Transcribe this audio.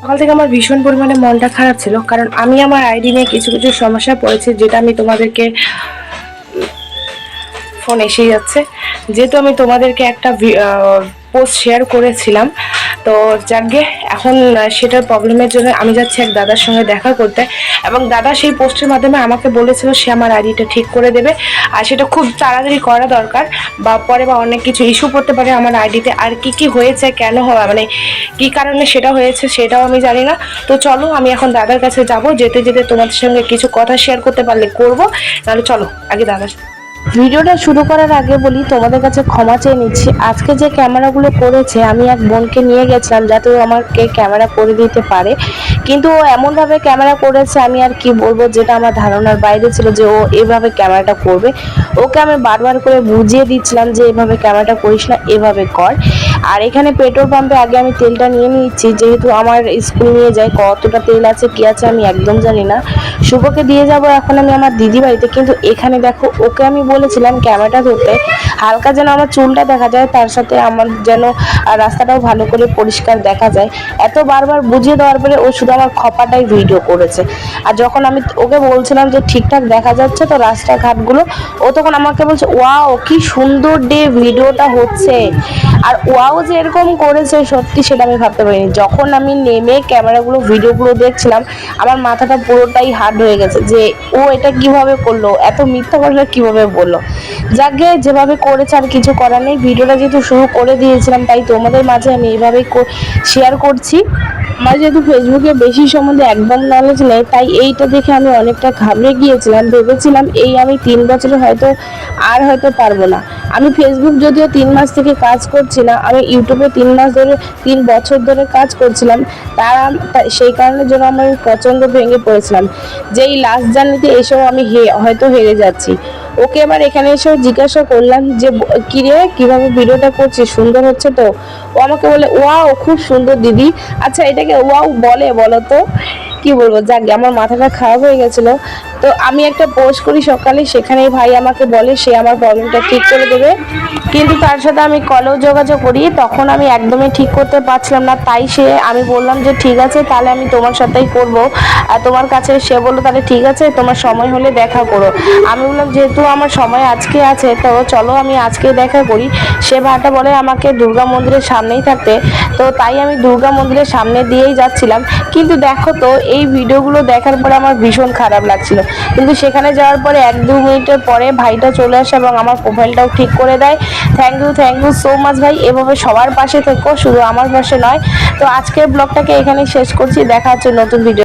সকাল থেকে আমার ভীষণ পরিমাণে মনটা খারাপ ছিল, কারণ আমি আমার আইডি নিয়ে কিছু কিছু সমস্যায় পড়েছি, যেটা আমি তোমাদেরকে ফোন এসেই যাচ্ছে, যেহেতু আমি তোমাদেরকে একটা পোস্ট শেয়ার করেছিলাম। তো যাকে এখন সেটার প্রবলেমের জন্য আমি যাচ্ছি এক দাদার সঙ্গে দেখা করতে, এবং দাদা সেই পোস্টের মাধ্যমে আমাকে বলেছিল সে আমার আইডিটা ঠিক করে দেবে, আর সেটা খুব তাড়াতাড়ি করা দরকার, বা পরে বা অনেক কিছু ইস্যু করতে পারে আমার আইডিতে। আর কি কি হয়েছে, কেন মানে কি কারণে সেটা হয়েছে সেটাও আমি জানি না। তো চলো আমি এখন দাদার কাছে যাব, যেতে যেতে তোমাদের সঙ্গে কিছু কথা শেয়ার করতে পারলে করবো, নাহলে চলো আগে দাদার। ভিডিওটা শুরু করার আগে বলি, তোমাদের কাছে ক্ষমা চেয়ে নিচ্ছি। আজকে যে ক্যামেরাগুলো করেছে, আমি এক বোনকে নিয়ে গেছিলাম যাতে ও আমাকে ক্যামেরা করে দিতে পারে, কিন্তু ও এমনভাবে ক্যামেরা করেছে আমি আর কি বলবো, যেটা আমার ধারণার বাইরে ছিল যে ও এভাবে ক্যামেরাটা করবে। ওকে আমি বারবার করে বুঝিয়ে দিচ্ছিলাম যে এভাবে ক্যামেরাটা করিস না, এভাবে কর। আর এখানে পেট্রোল পাম্পে আগে আমি তেলটা নিয়ে নিচ্ছি, যেহেতু আমার স্কুল নিয়ে যায়, কতটা তেল আছে কি আছে আমি একদম জানি না। শুভকে দিয়ে যাব এখন আমি আমার দিদি বাড়িতে, কিন্তু এখানে দেখো ওকে আমি বলেছিলাম ক্যামেরাটা ধরতে, হালকা যেন আমার চুলটা দেখা যায়, তার সাথে আমার যেন রাস্তাটাও ভালো করে পরিষ্কার দেখা যায়। এত বারবার বুঝিয়ে দেওয়ার পরে ও শুধু আমার খপাটাই ভিডিও করেছে। আর যখন আমি ওকে বলছিলাম যে ঠিকঠাক দেখা যাচ্ছে তো রাস্তাঘাটগুলো, ও তখন আমাকে বলছে ওয়াও কি সুন্দর ডে ভিডিওটা হচ্ছে। আর ওয়াও যে এরকম করেছে সত্যি সেটা আমি ভাবতে পারিনি। যখন আমি নেমে ক্যামেরাগুলো ভিডিওগুলো দেখছিলাম, আমার মাথাটা পুরোটাই হার্ড হয়ে গেছে যে ও এটা কিভাবে করলো, এত মিথ্যা কথা কিভাবে বললো। যাকে যেভাবে করেছে আর কিছু করার নেই, ভিডিওটা যেহেতু শুরু করে দিয়েছিলাম তাই তোমাদের মাঝে আমি এইভাবেই শেয়ার করছি। আমার যেহেতু ফেসবুকে বেশি সম্বন্ধে একদম নলেজ নেই, তাই এইটা দেখে আমি অনেকটা ঘাবড়ে গিয়েছিলাম, ভেবেছিলাম এই আমি 3 বছরে হয়তো পারবো না। আমি ফেসবুক যদিও 3 মাস থেকে কাজ করছি না, আমি ইউটিউবে 3 বছর ধরে কাজ করছিলাম। সেই কারণের জন্য আমি প্রচণ্ড ভেঙে পড়েছিলাম যে এই লাস্ট জার্নিতে এসেও আমি হয়তো হেরে যাচ্ছি। ওকে এবার এখানে এসেও জিজ্ঞাসা করলাম যে কিরে কিভাবে ভিডিওটা করছিস, সুন্দর হচ্ছে তো? ও আমাকে বলে ওয়াও খুব সুন্দর দিদি। আচ্ছা এটাকে ওয়াও বলো তো, কি বলবো, যাক আমার মাথাটা খারাপ হয়ে গেছিলো। তো আমি একটা পোস্ট করি সকালে, সেখানেই ভাই আমাকে বলে সে আমার প্রবলেমটা ঠিক করে দেবে, কিন্তু তার সাথে আমি কলেও যোগাযোগ করি, তখন আমি একদমই ঠিক করতে পারছিলাম না। তাই আমি বললাম যে ঠিক আছে তাহলে আমি তোমার সাথেই করব, আর তোমার কাছে। সে বললো তাহলে ঠিক আছে তোমার সময় হলে দেখা করো। আমি বললাম যেহেতু আমার সময় আজকে আছে তো চলো আমি আজকে দেখা করি। সে ভাইটা বলে আমাকে দুর্গা মন্দিরের সামনেই থাকতে, তো তাই আমি দুর্গা মন্দিরের সামনে দিয়েই যাচ্ছিলাম। কিন্তু দেখো তো এই ভিডিওগুলো দেখার পরে আমার ভীষণ খারাপ লাগছিল, কিন্তু সেখানে যাওয়ার পরে 1-2 মিনিটের পরে ভাইটা চলে আসে এবং আমার প্রোফাইলটাও ঠিক করে দেয়। থ্যাংক ইউ সো মাচ ভাই, এভাবে সবার পাশে থেকো, শুধু আমার পাশে নয়। তো আজকের ব্লগটাকে এখানেই শেষ করছি, দেখা হচ্ছে নতুন ভিডিও।